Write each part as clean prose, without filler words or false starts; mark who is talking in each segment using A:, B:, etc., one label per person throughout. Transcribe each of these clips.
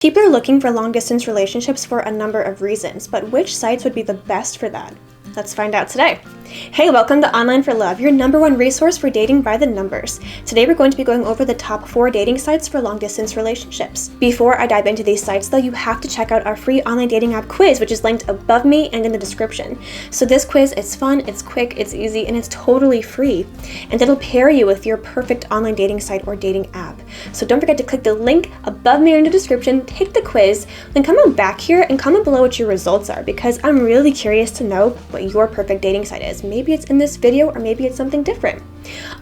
A: People are looking for long-distance relationships for a number of reasons, but which sites would be the best for that? Let's find out today. Hey, welcome to Online for Love, your #1 resource for dating by the numbers. Today we're going to be going over the top 4 dating sites for long-distance relationships. Before I dive into these sites though, you have to check out our free online dating app quiz, which is linked above me and in the description. So this quiz is fun, it's quick, it's easy, and it's totally free. And it'll pair you with your perfect online dating site or dating app. So don't forget to click the link above me or in the description, take the quiz, then come on back here and comment below what your results are, because I'm really curious to know what your perfect dating site is. Maybe it's in this video or maybe it's something different.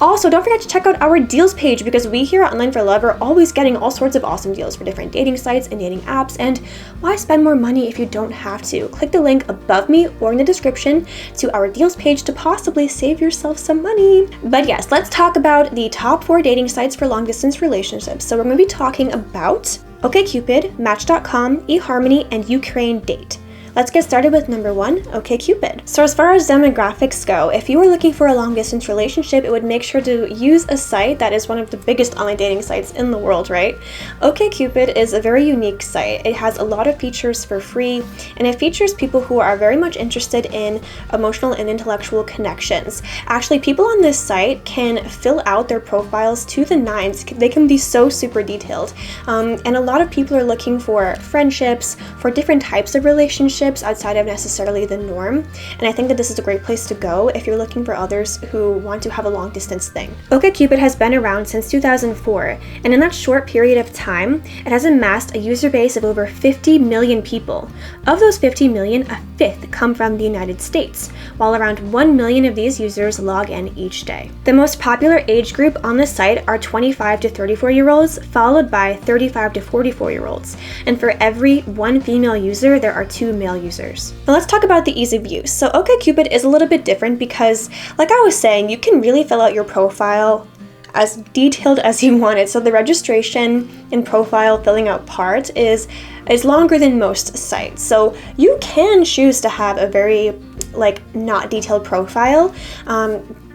A: Also, don't forget to check out our deals page, because we here at Online for Love are always getting all sorts of awesome deals for different dating sites and dating apps, and why spend more money if you don't have to? Click the link above me or in the description to our deals page to possibly save yourself some money. But yes, let's talk about the top 4 dating sites for long distance relationships. So we're going to be talking about OkCupid, Match.com, eHarmony, and Ukraine Date. Let's get started with number 1, OkCupid. So as far as demographics go, if you were looking for a long-distance relationship, it would make sure to use a site that is one of the biggest online dating sites in the world, right? OkCupid is a very unique site. It has a lot of features for free, and it features people who are very much interested in emotional and intellectual connections. Actually, people on this site can fill out their profiles to the nines. They can be so super detailed. And a lot of people are looking for friendships, for different types of relationships, outside of necessarily the norm, and I think that this is a great place to go if you're looking for others who want to have a long distance thing. OkCupid has been around since 2004, and in that short period of time, it has amassed a user base of over 50 million people. Of those 50 million, a fifth come from the United States, while around 1 million of these users log in each day. The most popular age group on the site are 25 to 34-year-olds, followed by 35 to 44-year-olds, and for every 1 female user, there are 2 male users. Now let's talk about the ease of use. So OkCupid is a little bit different because, like I was saying, you can really fill out your profile as detailed as you want it. So the registration and profile filling out part is longer than most sites. So you can choose to have a very not detailed profile,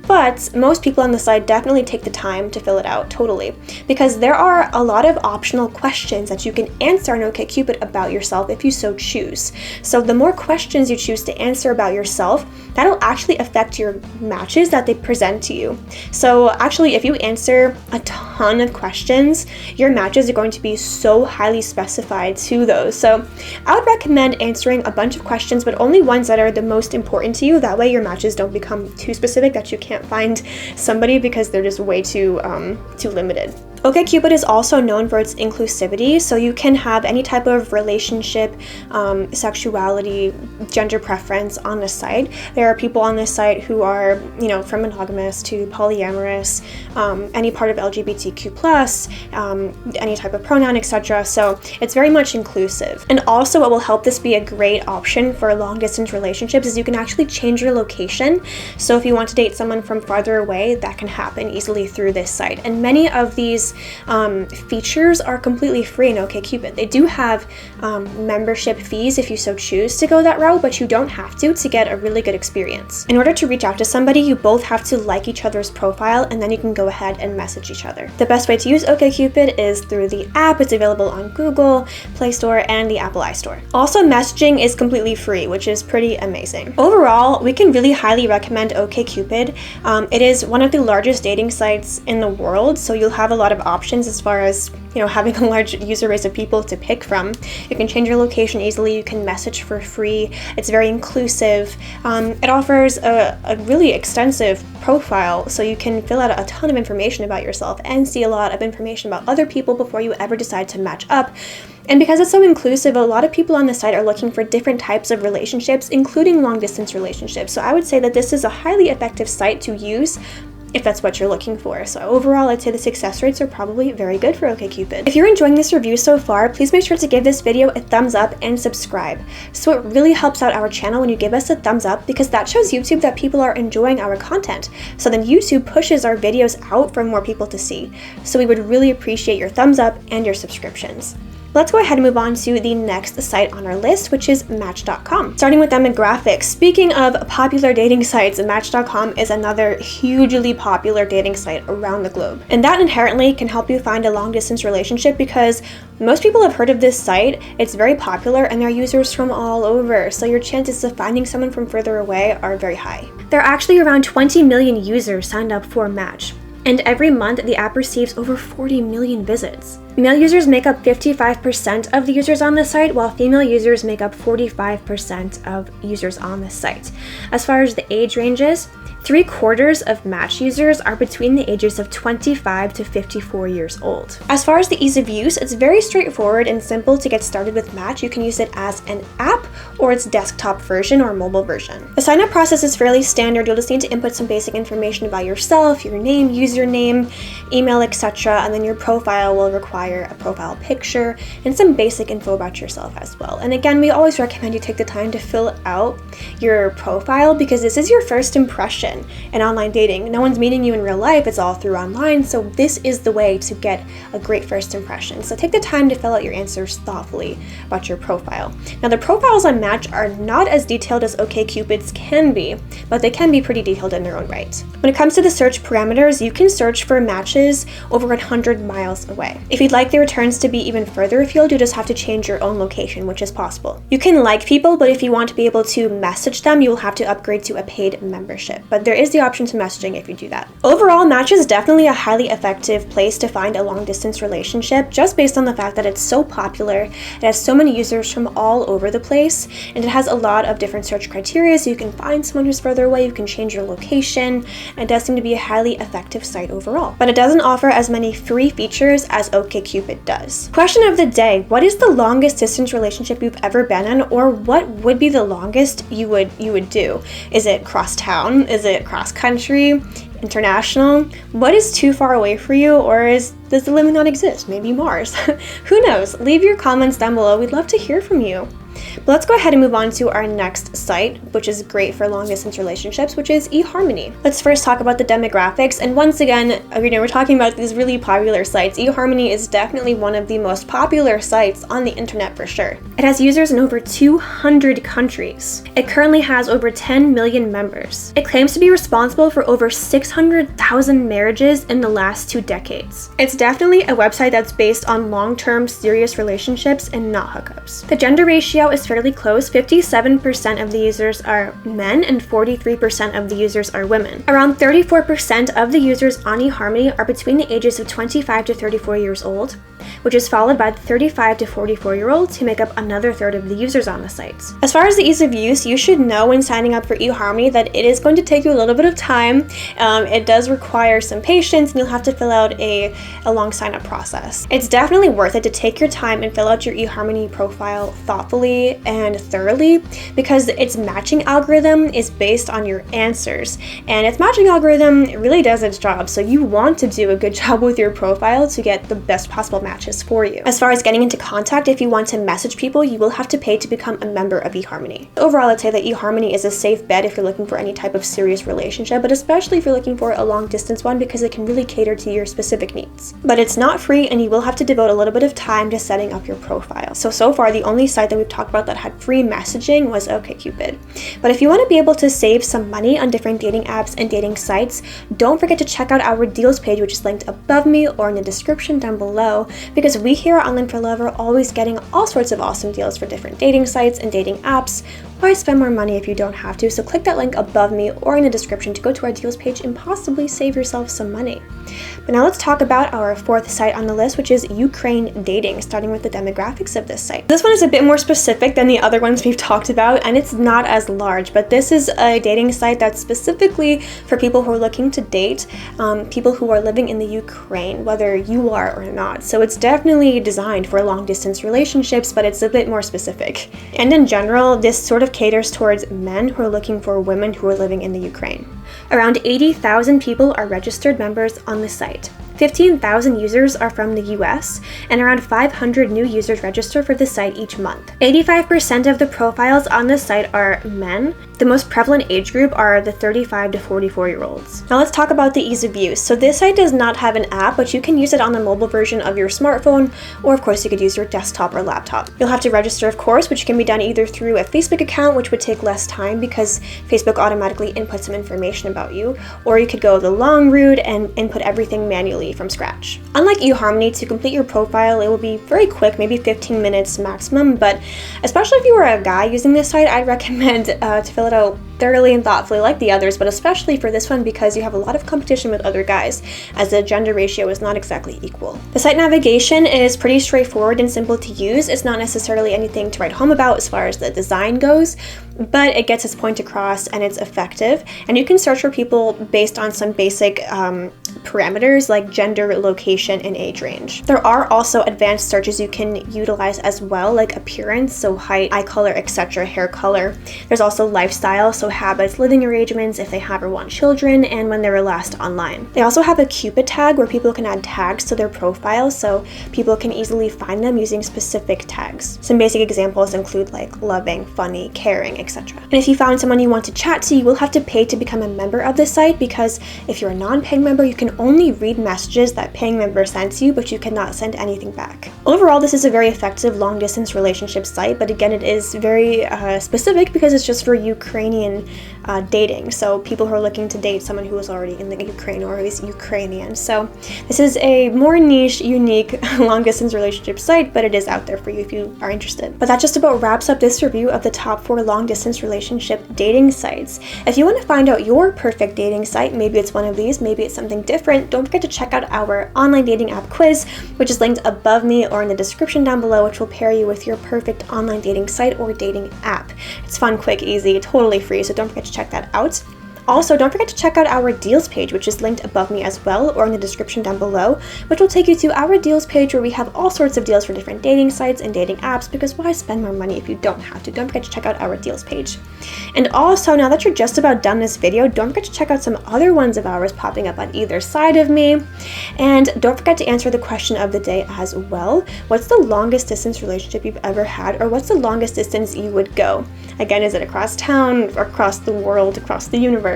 A: but most people on the site definitely take the time to fill it out, totally, because there are a lot of optional questions that you can answer on OkCupid about yourself if you so choose. So the more questions you choose to answer about yourself, that'll actually affect your matches that they present to you. So actually, if you answer a ton of questions, your matches are going to be so highly specified to those. So I would recommend answering a bunch of questions, but only ones that are the most important to you. That way your matches don't become too specific that you can't find somebody because they're just way too limited. OkCupid is also known for its inclusivity, so you can have any type of relationship, sexuality, gender preference on the site. There are people on this site who are, from monogamous to polyamorous, any part of LGBTQ+, any type of pronoun, etc. So it's very much inclusive. And also what will help this be a great option for long distance relationships is you can actually change your location. So if you want to date someone from farther away, that can happen easily through this site. And many of these features are completely free in OkCupid. They do have membership fees if you so choose to go that route, but you don't have to get a really good experience. In order to reach out to somebody, you both have to like each other's profile, and then you can go ahead and message each other. The best way to use OkCupid is through the app. It's available on Google Play Store and the Apple iStore. Also, messaging is completely free, which is pretty amazing. Overall, we can really highly recommend OkCupid. It is one of the largest dating sites in the world, so you'll have a lot of options as far as having a large user base of people to pick from. You can change your location easily, you can message for free, it's very inclusive. It offers a really extensive profile, so you can fill out a ton of information about yourself and see a lot of information about other people before you ever decide to match up. And because it's so inclusive, a lot of people on the site are looking for different types of relationships, including long-distance relationships. So I would say that this is a highly effective site to use if that's what you're looking for. So overall, I'd say the success rates are probably very good for OkCupid. If you're enjoying this review so far, please make sure to give this video a thumbs up and subscribe. So it really helps out our channel when you give us a thumbs up, because that shows YouTube that people are enjoying our content. So then YouTube pushes our videos out for more people to see. So we would really appreciate your thumbs up and your subscriptions. Let's go ahead and move on to the next site on our list, which is Match.com. Starting with demographics, speaking of popular dating sites, Match.com is another hugely popular dating site around the globe. And that inherently can help you find a long-distance relationship because most people have heard of this site. It's very popular and there are users from all over, so your chances of finding someone from further away are very high. There are actually around 20 million users signed up for Match, and every month the app receives over 40 million visits. Male users make up 55% of the users on the site, while female users make up 45% of users on the site. As far as the age ranges, 3/4 of Match users are between the ages of 25 to 54 years old. As far as the ease of use, it's very straightforward and simple to get started with Match. You can use it as an app or its desktop version or mobile version. The sign-up process is fairly standard. You'll just need to input some basic information about yourself, your name, username, email, etc., and then your profile will require a profile picture and some basic info about yourself as well. And again, we always recommend you take the time to fill out your profile because this is your first impression in online dating. No one's meeting you in real life, it's all through online, so this is the way to get a great first impression. So take the time to fill out your answers thoughtfully about your profile. Now, the profiles on Match are not as detailed as OkCupid's can be, but they can be pretty detailed in their own right. When it comes to the search parameters, you can search for matches over 100 miles away. If you'd like the returns to be even further afield, you just have to change your own location, which is possible. You can like people, but if you want to be able to message them, you will have to upgrade to a paid membership. But there is the option to messaging if you do that. Overall, Match is definitely a highly effective place to find a long-distance relationship just based on the fact that it's so popular, it has so many users from all over the place, and it has a lot of different search criteria so you can find someone who's further away, you can change your location, and it does seem to be a highly effective site overall. But it doesn't offer as many free features as OkCupid does. Question of the day, what is the longest distance relationship you've ever been in, or what would be the longest you would do? Is it cross town? Is it cross country? International? What is too far away for you, or does the limit not exist? Maybe Mars? Who knows? Leave your comments down below. We'd love to hear from you. But let's go ahead and move on to our next site, which is great for long-distance relationships, which is eHarmony. Let's first talk about the demographics. And once again, we're talking about these really popular sites. eHarmony is definitely one of the most popular sites on the internet for sure. It has users in over 200 countries. It currently has over 10 million members. It claims to be responsible for over 600,000 marriages in the last 2 decades. It's definitely a website that's based on long-term serious relationships and not hookups. The gender ratio is fairly close. 57% of the users are men and 43% of the users are women. Around 34% of the users on eHarmony are between the ages of 25 to 34 years old, which is followed by the 35 to 44-year-olds who make up another third of the users on the site. As far as the ease of use, you should know when signing up for eHarmony that it is going to take you a little bit of time. It does require some patience and you'll have to fill out a long sign-up process. It's definitely worth it to take your time and fill out your eHarmony profile thoughtfully and thoroughly because its matching algorithm is based on your answers, and its matching algorithm really does its job, so you want to do a good job with your profile to get the best possible matches for you. As far as getting into contact, if you want to message people, you will have to pay to become a member of eHarmony. Overall, I'd say that eHarmony is a safe bet if you're looking for any type of serious relationship, but especially if you're looking for a long distance one because it can really cater to your specific needs. But it's not free and you will have to devote a little bit of time to setting up your profile. So far, the only site that we've talked about that had free messaging was OkCupid. But if you want to be able to save some money on different dating apps and dating sites, don't forget to check out our deals page, which is linked above me or in the description down below, because we here at Online for Love are always getting all sorts of awesome deals for different dating sites and dating apps. Why spend more money if you don't have to? So click that link above me or in the description to go to our deals page and possibly save yourself some money. But now let's talk about our 4th site on the list, which is Ukraine Dating, starting with the demographics of this site. This one is a bit more specific than the other ones we've talked about, and it's not as large, but this is a dating site that's specifically for people who are looking to date people who are living in the Ukraine, whether you are or not. So it's definitely designed for long distance relationships, but it's a bit more specific. And in general, this sort of caters towards men who are looking for women who are living in the Ukraine. Around 80,000 people are registered members on the site. 15,000 users are from the US, and around 500 new users register for the site each month. 85% of the profiles on the site are men. The most prevalent age group are the 35 to 44-year-olds. Now let's talk about the ease of use. So this site does not have an app, but you can use it on the mobile version of your smartphone, or of course you could use your desktop or laptop. You'll have to register, of course, which can be done either through a Facebook account, which would take less time because Facebook automatically inputs some information about you, or you could go the long route and input everything manually from scratch. Unlike eHarmony, to complete your profile, it will be very quick, maybe 15 minutes maximum, but especially if you are a guy using this site, I'd recommend to fill it out thoroughly and thoughtfully like the others, but especially for this one because you have a lot of competition with other guys, as the gender ratio is not exactly equal. The site navigation is pretty straightforward and simple to use. It's not necessarily anything to write home about as far as the design goes, but it gets its point across and it's effective. And you can search for people based on some basic parameters like gender, location, and age range. There are also advanced searches you can utilize as well, like appearance, so height, eye color, etc., hair color. There's also lifestyle, so habits, living arrangements, if they have or want children, and when they were last online. They also have a Cupid tag where people can add tags to their profile, so people can easily find them using specific tags. Some basic examples include like loving, funny, caring, etc. And if you found someone you want to chat to, you will have to pay to become a member of the site, because if you're a non-paying member, you can only read messages that paying member sends you, but you cannot send anything back. Overall, this is a very effective long-distance relationship site, but again, it is very specific because it's just for Ukrainian dating, so people who are looking to date someone who is already in the Ukraine or is Ukrainian. So this is a more niche, unique long-distance relationship site, but it is out there for you if you are interested. But that just about wraps up this review of the top 4 long-distance relationship dating sites. If you want to find out your perfect dating site, maybe it's one of these, maybe it's something different, don't forget to check out our online dating app quiz, which is linked above me or in the description down below, which will pair you with your perfect online dating site or dating app. It's fun, quick, easy, totally free, so don't forget to check that out. Also, don't forget to check out our deals page, which is linked above me as well, or in the description down below, which will take you to our deals page where we have all sorts of deals for different dating sites and dating apps, because why spend more money if you don't have to? Don't forget to check out our deals page. And also, now that you're just about done this video, don't forget to check out some other ones of ours popping up on either side of me. And don't forget to answer the question of the day as well. What's the longest distance relationship you've ever had, or what's the longest distance you would go? Again, is it across town, or across the world, across the universe?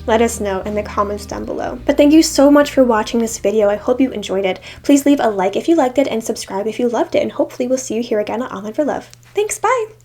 A: Let us know in the comments down below. But thank you so much for watching this video. I hope you enjoyed it. Please leave a like if you liked it and subscribe if you loved it, and hopefully we'll see you here again on Online for Love. Thanks, bye!